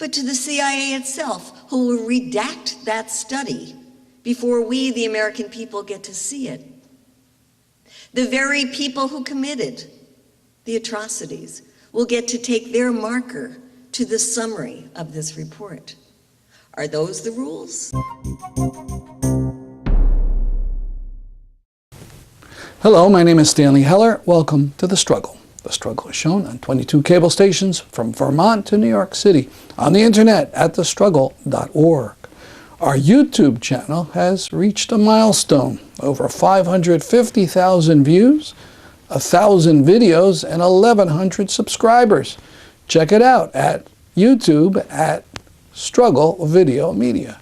but to the CIA itself, who will redact that study before we, the American people, get to see it. The very people who committed the atrocities will get to take their marker to the summary of this report. Are those the rules? Hello, my name is Stanley Heller. Welcome to The Struggle. The Struggle is shown on 22 cable stations from Vermont to New York City, on the internet at thestruggle.org. Our YouTube channel has reached a milestone, over 550,000 views, 1,000 videos, and 1,100 subscribers. Check it out at YouTube at Struggle Video Media.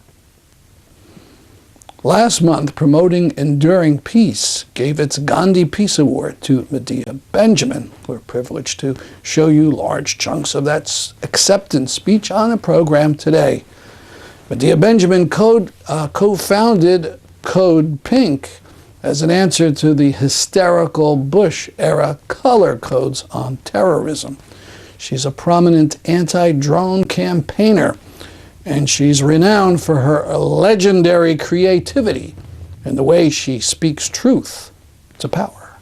Last month, Promoting Enduring Peace gave its Gandhi Peace Award to Medea Benjamin. We're privileged to show you large chunks of that acceptance speech on the program today. Medea Benjamin co-founded Code Pink as an answer to the hysterical Bush-era color codes on terrorism. She's a prominent anti-drone campaigner, and she's renowned for her legendary creativity and the way she speaks truth to power.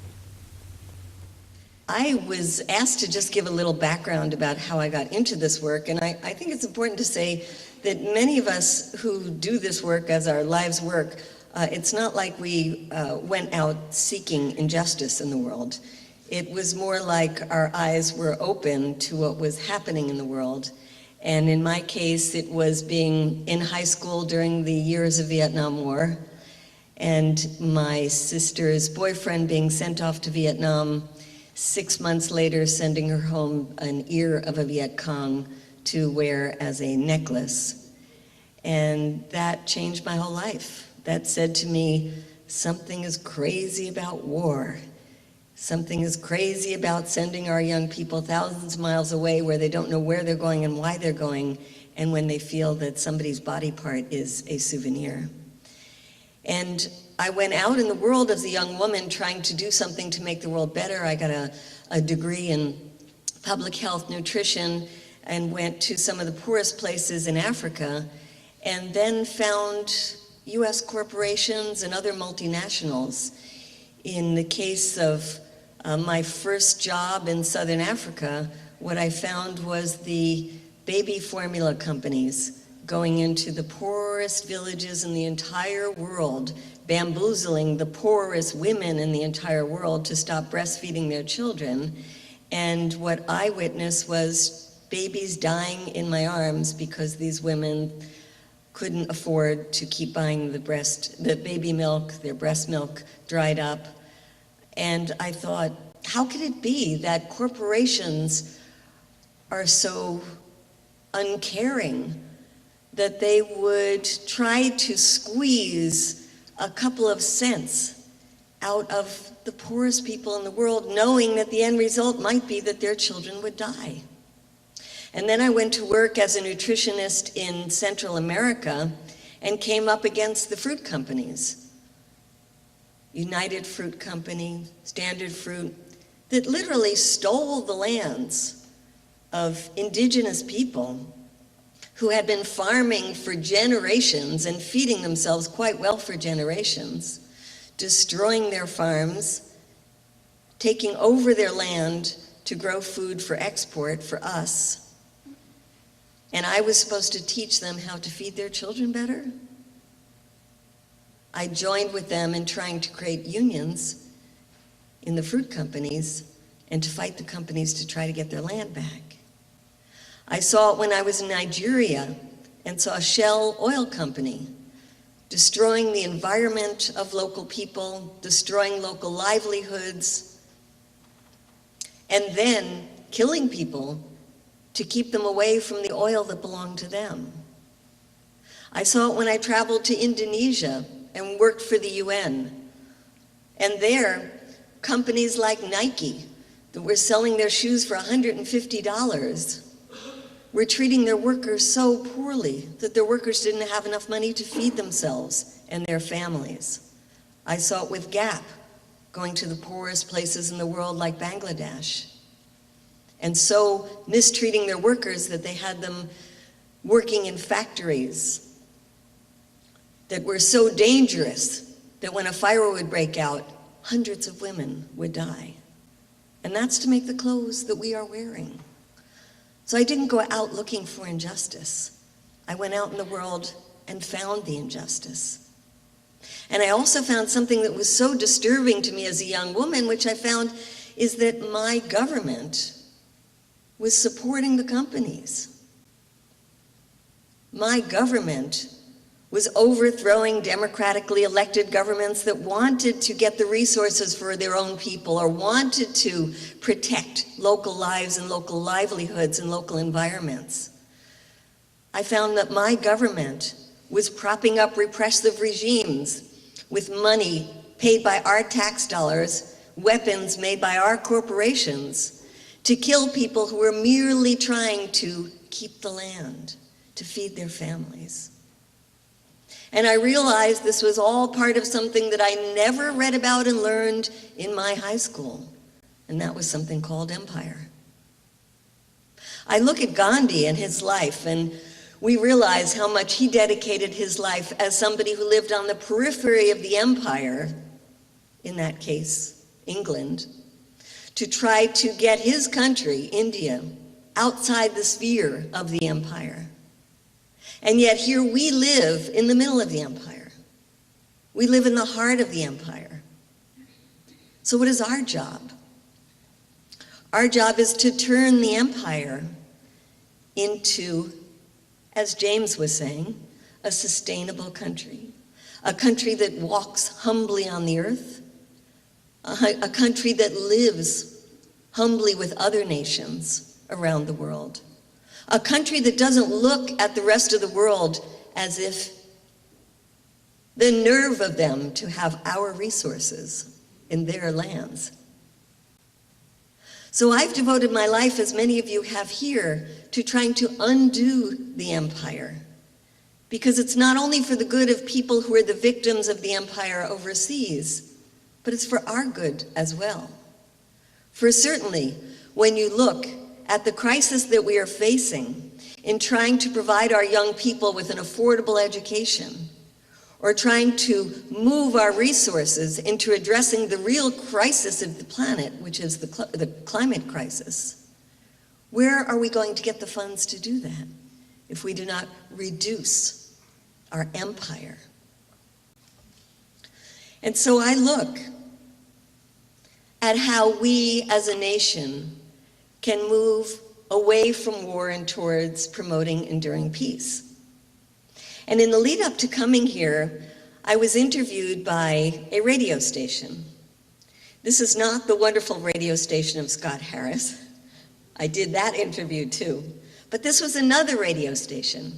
I was asked to just give a little background about how I got into this work, and I think it's important to say that many of us who do this work as our lives work, it's not like we went out seeking injustice in the world. It was more like our eyes were open to what was happening in the world. And in my case, it was being in high school during the years of Vietnam War, and my sister's boyfriend being sent off to Vietnam, 6 months later sending her home an ear of a Viet Cong to wear as a necklace. And that changed my whole life. That said to me, something is crazy about war. Something is crazy about sending our young people thousands of miles away where they don't know where they're going and why they're going, and when they feel that somebody's body part is a souvenir. And I went out in the world as a young woman trying to do something to make the world better. I got a degree in public health nutrition and went to some of the poorest places in Africa, and then found US corporations and other multinationals. In the case of my first job in Southern Africa, what I found was the baby formula companies going into the poorest villages in the entire world, bamboozling the poorest women in the entire world to stop breastfeeding their children. And what I witnessed was babies dying in my arms because these women couldn't afford to keep buying the baby milk, their breast milk dried up. And I thought, how could it be that corporations are so uncaring that they would try to squeeze a couple of cents out of the poorest people in the world, knowing that the end result might be that their children would die? And then I went to work as a nutritionist in Central America and came up against the fruit companies. United Fruit Company, Standard Fruit, that literally stole the lands of indigenous people who had been farming for generations and feeding themselves quite well for generations, destroying their farms, taking over their land to grow food for export for us. And I was supposed to teach them how to feed their children better? I joined with them in trying to create unions in the fruit companies and to fight the companies to try to get their land back. I saw it when I was in Nigeria and saw Shell Oil Company destroying the environment of local people, destroying local livelihoods, and then killing people to keep them away from the oil that belonged to them. I saw it when I traveled to Indonesia and worked for the UN. And there, companies like Nike that were selling their shoes for $150 were treating their workers so poorly that their workers didn't have enough money to feed themselves and their families. I saw it with Gap, going to the poorest places in the world like Bangladesh, and so mistreating their workers that they had them working in factories that were so dangerous that when a fire would break out, hundreds of women would die. And that's to make the clothes that we are wearing. So I didn't go out looking for injustice. I went out in the world and found the injustice. And I also found something that was so disturbing to me as a young woman, which I found is that my government was supporting the companies. My government was overthrowing democratically elected governments that wanted to get the resources for their own people or wanted to protect local lives and local livelihoods and local environments. I found that my government was propping up repressive regimes with money paid by our tax dollars, weapons made by our corporations, to kill people who were merely trying to keep the land, to feed their families. And I realized this was all part of something that I never read about and learned in my high school, and that was something called empire. I look at Gandhi and his life, and we realize how much he dedicated his life as somebody who lived on the periphery of the empire, in that case, England, to try to get his country, India, outside the sphere of the empire. And yet here we live in the middle of the empire. We live in the heart of the empire. So what is our job? Our job is to turn the empire into, as James was saying, a sustainable country. A country that walks humbly on the earth. A country that lives humbly with other nations around the world. A country that doesn't look at the rest of the world as if the nerve of them to have our resources in their lands. So I've devoted my life, as many of you have here, to trying to undo the empire. Because it's not only for the good of people who are the victims of the empire overseas, but it's for our good as well. For certainly, when you look at the crisis that we are facing in trying to provide our young people with an affordable education, or trying to move our resources into addressing the real crisis of the planet, which is the climate crisis, where are we going to get the funds to do that if we do not reduce our empire? And so I look at how we as a nation can move away from war and towards promoting enduring peace. And in the lead up to coming here, I was interviewed by a radio station. This is not the wonderful radio station of Scott Harris. I did that interview too. But this was another radio station.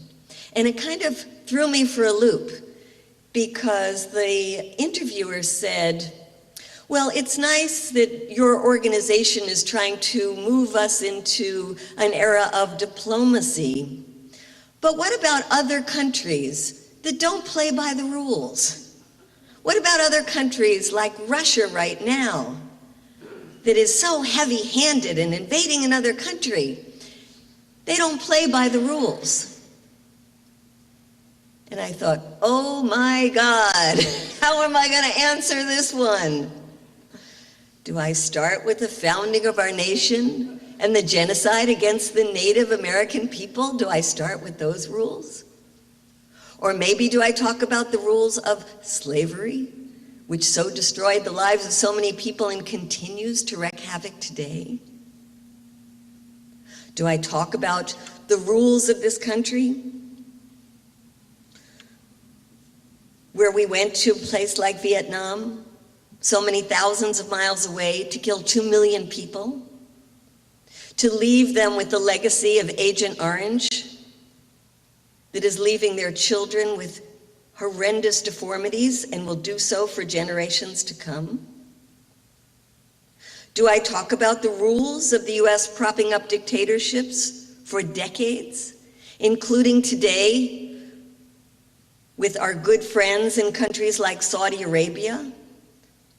And it kind of threw me for a loop because the interviewer said, well, it's nice that your organization is trying to move us into an era of diplomacy. But what about other countries that don't play by the rules? What about other countries like Russia right now that is so heavy-handed in invading another country? They don't play by the rules. And I thought, oh my God, how am I going to answer this one? Do I start with the founding of our nation and the genocide against the Native American people? Do I start with those rules? Or maybe do I talk about the rules of slavery, which so destroyed the lives of so many people and continues to wreak havoc today? Do I talk about the rules of this country, where we went to a place like Vietnam, so many thousands of miles away, to kill 2 million people, to leave them with the legacy of Agent Orange that is leaving their children with horrendous deformities and will do so for generations to come? Do I talk about the rules of the US propping up dictatorships for decades, including today with our good friends in countries like Saudi Arabia,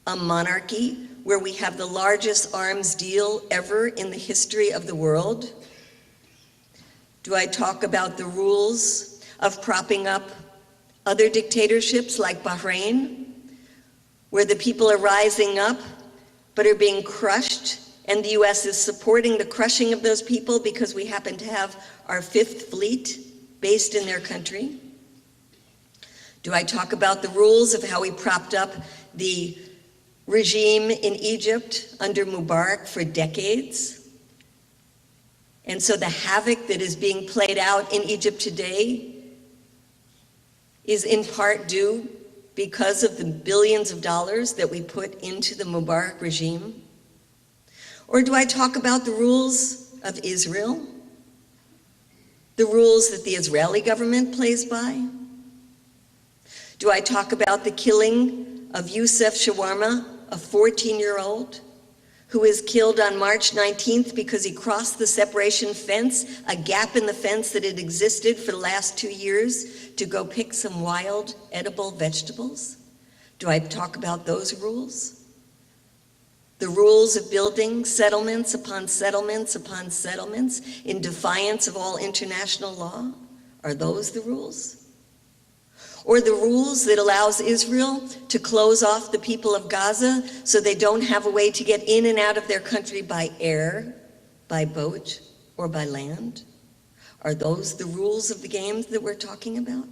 a monarchy where we have the largest arms deal ever in the history of the world? Do I talk about the rules of propping up other dictatorships like Bahrain, where the people are rising up but are being crushed, and the US is supporting the crushing of those people because we happen to have our Fifth Fleet based in their country? Do I talk about the rules of how we propped up the regime in Egypt under Mubarak for decades? And so the havoc that is being played out in Egypt today is in part due because of the billions of dollars that we put into the Mubarak regime? Or do I talk about the rules of Israel? The rules that the Israeli government plays by? Do I talk about the killing of Youssef Shawarma, a 14-year-old, who was killed on March 19th because he crossed the separation fence, a gap in the fence that had existed for the last 2 years, to go pick some wild, edible vegetables? Do I talk about those rules? The rules of building settlements upon settlements upon settlements in defiance of all international law? Are those the rules? Or the rules that allows Israel to close off the people of Gaza so they don't have a way to get in and out of their country by air, by boat, or by land? Are those the rules of the game that we're talking about?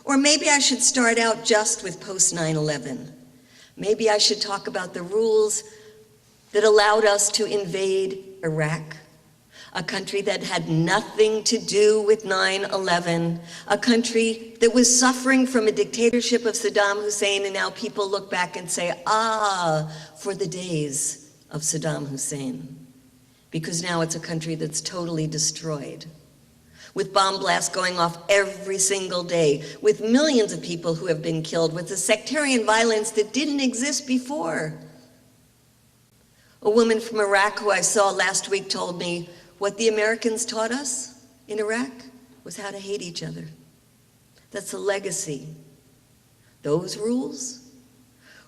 Or maybe I should start out just with post 9/11. Maybe I should talk about the rules that allowed us to invade Iraq, a country that had nothing to do with 9/11, a country that was suffering from a dictatorship of Saddam Hussein, and now people look back and say, ah, for the days of Saddam Hussein. Because now it's a country that's totally destroyed, with bomb blasts going off every single day, with millions of people who have been killed, with a sectarian violence that didn't exist before. A woman from Iraq who I saw last week told me, what the Americans taught us in Iraq was how to hate each other. That's a legacy. Those rules?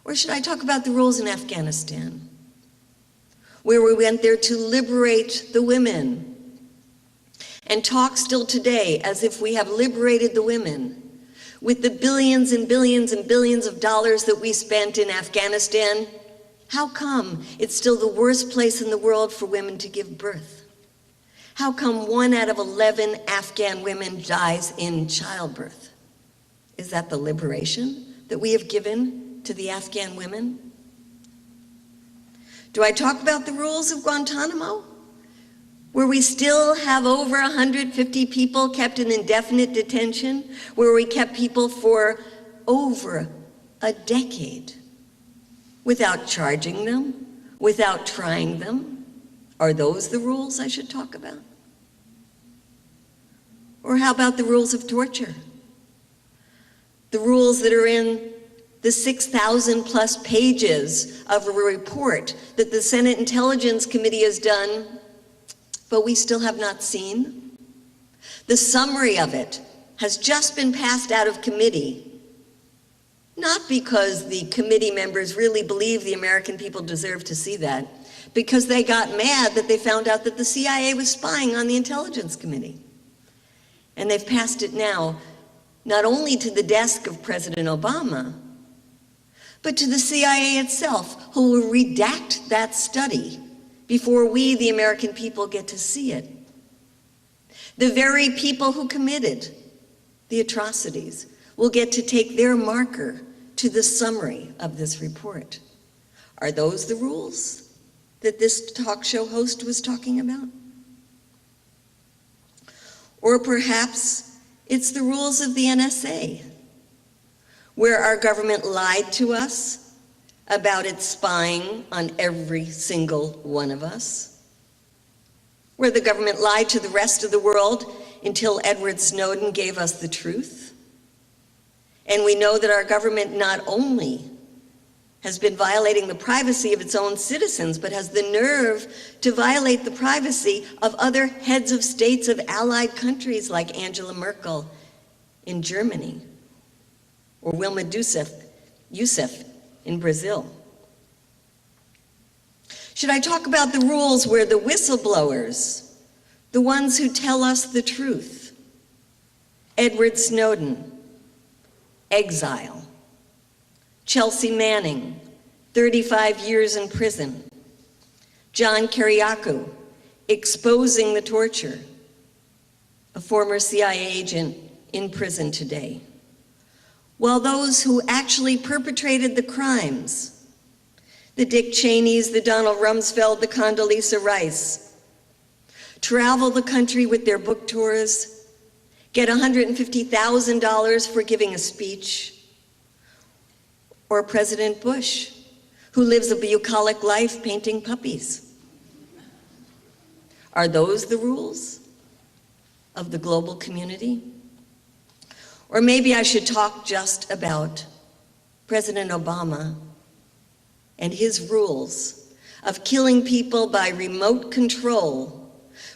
Or should I talk about the rules in Afghanistan, where we went there to liberate the women and talk still today as if we have liberated the women, with the billions and billions and billions of dollars that we spent in Afghanistan? How come it's still the worst place in the world for women to give birth? How come 1 out of 11 Afghan women dies in childbirth? Is that the liberation that we have given to the Afghan women? Do I talk about the rules of Guantanamo, where we still have over 150 people kept in indefinite detention, where we kept people for over a decade without charging them, without trying them? Are those the rules I should talk about? Or how about the rules of torture? The rules that are in the 6,000 plus pages of a report that the Senate Intelligence Committee has done, but we still have not seen. The summary of it has just been passed out of committee, not because the committee members really believe the American people deserve to see that, because they got mad that they found out that the CIA was spying on the Intelligence Committee. And they've passed it now, not only to the desk of President Obama, but to the CIA itself, who will redact that study before we, the American people, get to see it. The very people who committed the atrocities will get to take their marker to the summary of this report. Are those the rules that this talk show host was talking about? Or perhaps it's the rules of the NSA, where our government lied to us about its spying on every single one of us, where the government lied to the rest of the world until Edward Snowden gave us the truth. And we know that our government not only has been violating the privacy of its own citizens, but has the nerve to violate the privacy of other heads of states of allied countries like Angela Merkel in Germany, or Dilma Rousseff in Brazil. Should I talk about the rules where the whistleblowers the ones who tell us the truth. Edward Snowden, exile. Chelsea Manning, 35 years in prison. John Kiriakou, exposing the torture. A former CIA agent in prison today. While those who actually perpetrated the crimes, the Dick Cheneys, the Donald Rumsfeld, the Condoleezza Rice, travel the country with their book tours, get $150,000 for giving a speech, or President Bush, who lives a bucolic life painting puppies. Are those the rules of the global community? Or maybe I should talk just about President Obama and his rules of killing people by remote control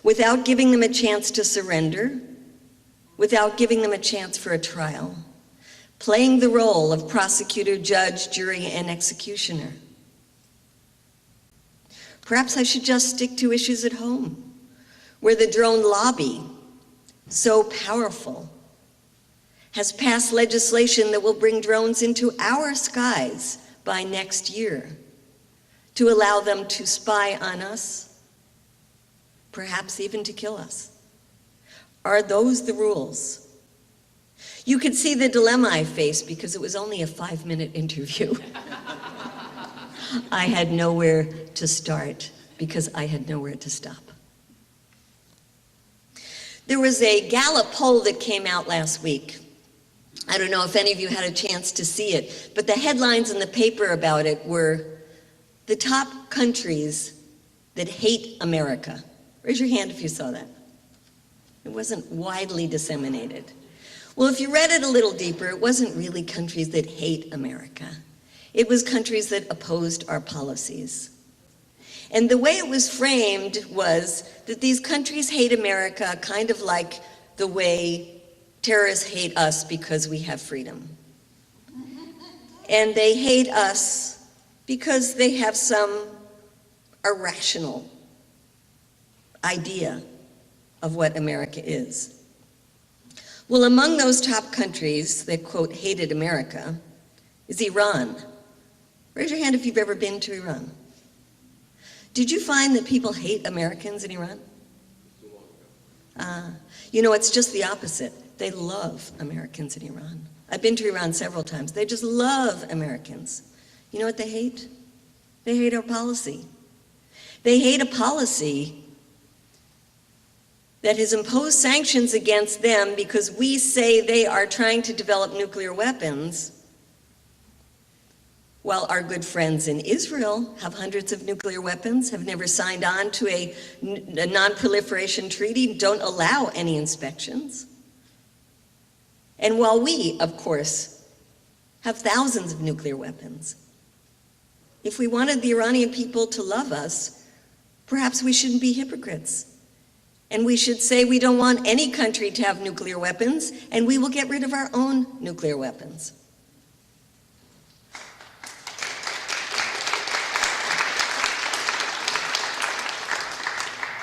without giving them a chance to surrender, without giving them a chance for a trial, playing the role of prosecutor, judge, jury, and executioner. Perhaps I should just stick to issues at home, where the drone lobby, so powerful, has passed legislation that will bring drones into our skies by next year to allow them to spy on us, perhaps even to kill us. Are those the rules? You could see the dilemma I faced because it was only a 5-minute interview. I had nowhere to start because I had nowhere to stop. There was a Gallup poll that came out last week. I don't know if any of you had a chance to see it, but the headlines in the paper about it were the top countries that hate America. Raise your hand if you saw that. It wasn't widely disseminated. Well, if you read it a little deeper, it wasn't really countries that hate America. It was countries that opposed our policies. And the way it was framed was that these countries hate America kind of like the way terrorists hate us because we have freedom. And they hate us because they have some irrational idea of what America is. Well, among those top countries that, quote, hated America is Iran. Raise your hand if you've ever been to Iran. Did you find that people hate Americans in Iran? You know, it's just the opposite. They love Americans in Iran. I've been to Iran several times. They just love Americans. You know what they hate? They hate our policy. They hate a policy that has imposed sanctions against them because we say they are trying to develop nuclear weapons, while our good friends in Israel have hundreds of nuclear weapons, have never signed on to a non-proliferation treaty, don't allow any inspections. And while we, of course, have thousands of nuclear weapons, if we wanted the Iranian people to love us, perhaps we shouldn't be hypocrites. And we should say we don't want any country to have nuclear weapons, and we will get rid of our own nuclear weapons.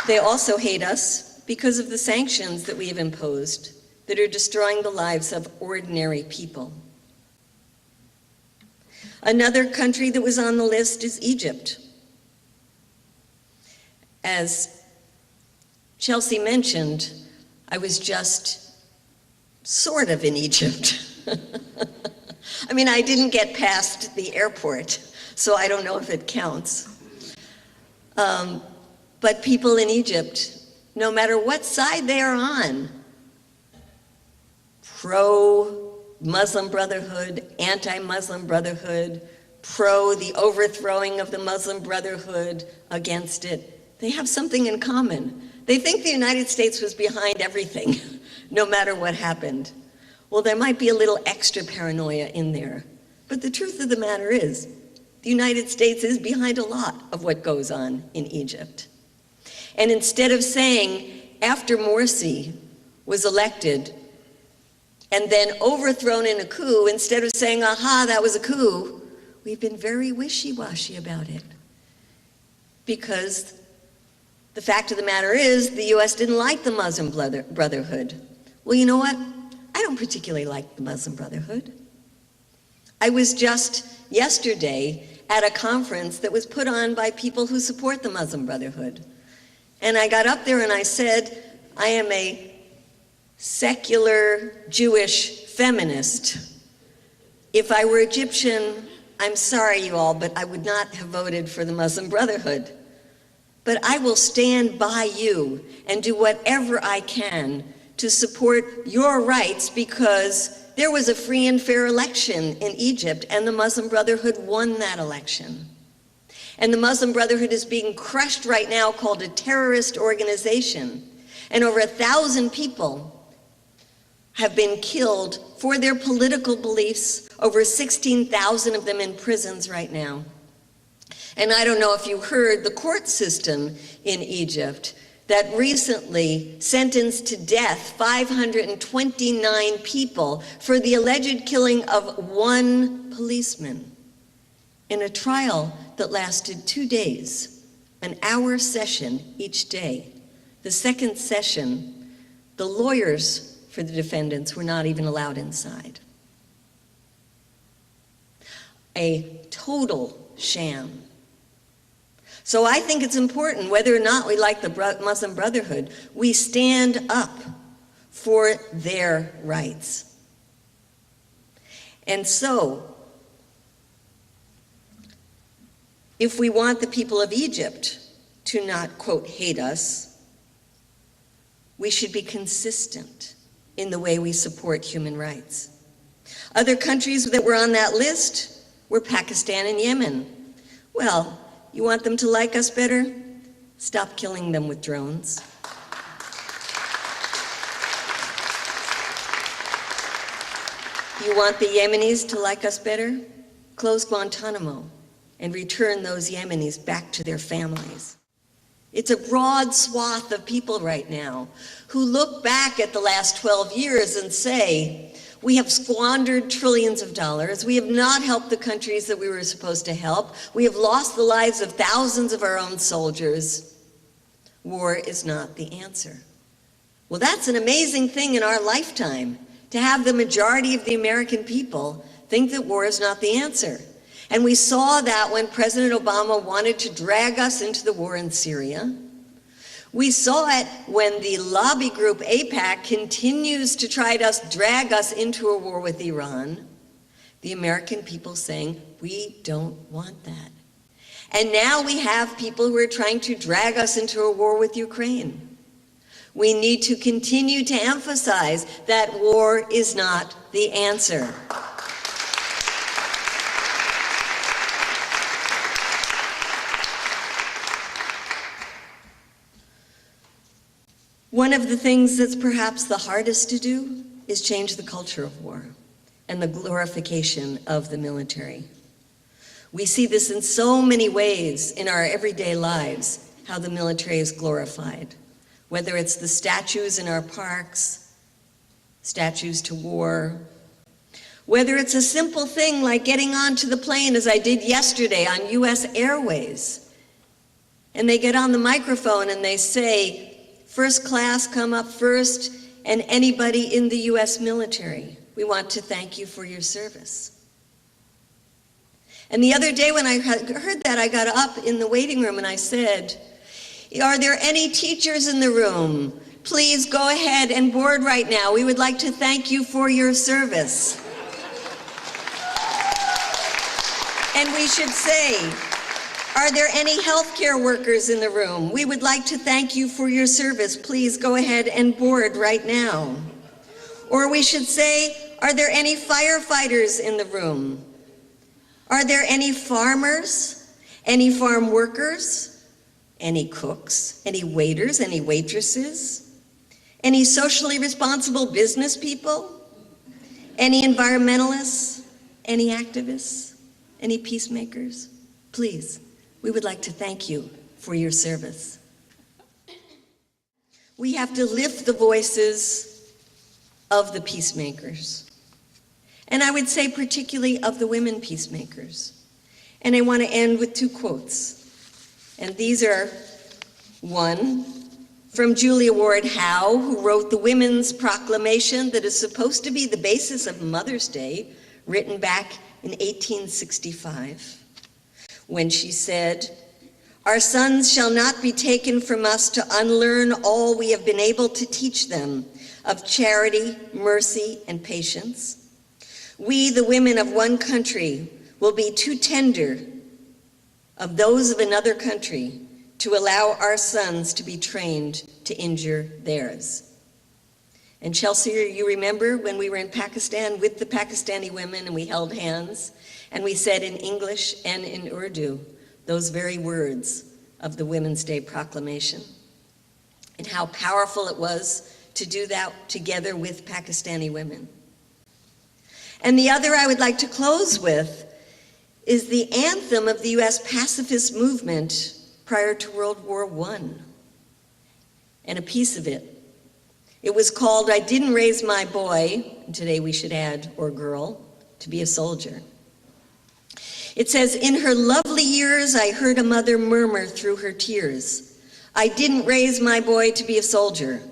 They also hate us because of the sanctions that we have imposed that are destroying the lives of ordinary people. Another country that was on the list is Egypt. As Chelsea mentioned, I was just sort of in Egypt. I mean, I didn't get past the airport, so I don't know if it counts. But people in Egypt, no matter what side they are on, pro-Muslim Brotherhood, anti-Muslim Brotherhood, pro the overthrowing of the Muslim Brotherhood, against it, they have something in common. They think the United States was behind everything, no matter what happened. Well, there might be a little extra paranoia in there, but the truth of the matter is, the United States is behind a lot of what goes on in Egypt. And instead of saying, after Morsi was elected and then overthrown in a coup, instead of saying, aha, that was a coup, we've been very wishy-washy about it. Because The fact of the matter is, the U.S. didn't like the Muslim Brotherhood. Well, you know what? I don't particularly like the Muslim Brotherhood. I was just yesterday at a conference that was put on by people who support the Muslim Brotherhood. And I got up there and I said, I am a secular Jewish feminist. If I were Egyptian, I'm sorry, you all, but I would not have voted for the Muslim Brotherhood. But I will stand by you and do whatever I can to support your rights, because there was a free and fair election in Egypt, and the Muslim Brotherhood won that election. And the Muslim Brotherhood is being crushed right now, called a terrorist organization. And over 1,000 people have been killed for their political beliefs, over 16,000 of them in prisons right now. And I don't know if you heard the court system in Egypt that recently sentenced to death 529 people for the alleged killing of one policeman in a trial that lasted 2 days, an hour session each day. The second session, the lawyers for the defendants were not even allowed inside. A total sham. So I think it's important, whether or not we like the Muslim Brotherhood, we stand up for their rights. And so, if we want the people of Egypt to not, quote, hate us, we should be consistent in the way we support human rights. Other countries that were on that list were Pakistan and Yemen. Well, you want them to like us better? Stop killing them with drones. You want the Yemenis to like us better? Close Guantanamo and return those Yemenis back to their families. It's a broad swath of people right now who look back at the last 12 years and say, we have squandered trillions of dollars. We have not helped the countries that we were supposed to help. We have lost the lives of thousands of our own soldiers. War is not the answer. Well, that's an amazing thing in our lifetime, to have the majority of the American people think that war is not the answer. And we saw that when President Obama wanted to drag us into the war in Syria. We saw it when the lobby group AIPAC continues to try to drag us into a war with Iran. The American people saying, we don't want that. And now we have people who are trying to drag us into a war with Ukraine. We need to continue to emphasize that war is not the answer. One of the things that's perhaps the hardest to do is change the culture of war and the glorification of the military. We see this in so many ways in our everyday lives, how the military is glorified. Whether it's the statues in our parks, statues to war, whether it's a simple thing like getting onto the plane, as I did yesterday on US Airways, and they get on the microphone and they say, first class, come up first, and anybody in the US military, we want to thank you for your service. And the other day when I heard that, I got up in the waiting room and I said, are there any teachers in the room? Please go ahead and board right now. We would like to thank you for your service. And we should say, are there any healthcare workers in the room? We would like to thank you for your service. Please go ahead and board right now. Or we should say, are there any firefighters in the room? Are there any farmers? Any farm workers? Any cooks? Any waiters? Any waitresses? Any socially responsible business people? Any environmentalists? Any activists? Any peacemakers? Please. We would like to thank you for your service. We have to lift the voices of the peacemakers. And I would say particularly of the women peacemakers. And I want to end with two quotes. And these are One, from Julia Ward Howe, who wrote the Women's Proclamation that is supposed to be the basis of Mother's Day, written back in 1865, when she said, "Our sons shall not be taken from us to unlearn all we have been able to teach them of charity, mercy, and patience. We, the women of one country, will be too tender of those of another country to allow our sons to be trained to injure theirs." And Chelsea, you remember when we were in Pakistan with the Pakistani women and we held hands and we said in English and in Urdu those very words of the Women's Day Proclamation, and how powerful it was to do that together with Pakistani women. And the other I would like to close with is the anthem of the U.S. pacifist movement prior to World War I, and a piece of it. It was called "I Didn't Raise My Boy," and today we should add, or girl, to be a soldier. It says, "In her lovely years, I heard a mother murmur through her tears, 'I didn't raise my boy to be a soldier.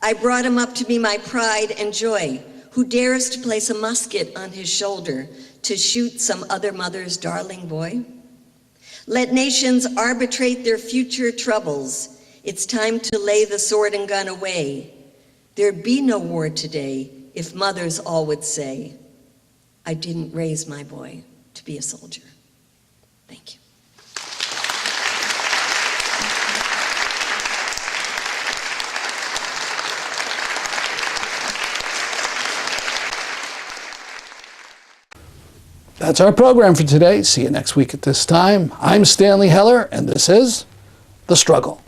I brought him up to be my pride and joy, who dares to place a musket on his shoulder to shoot some other mother's darling boy? Let nations arbitrate their future troubles. It's time to lay the sword and gun away. There'd be no war today if mothers all would say, I didn't raise my boy to be a soldier.'" Thank you. That's our program for today. See you next week at this time. I'm Stanley Heller, and this is The Struggle.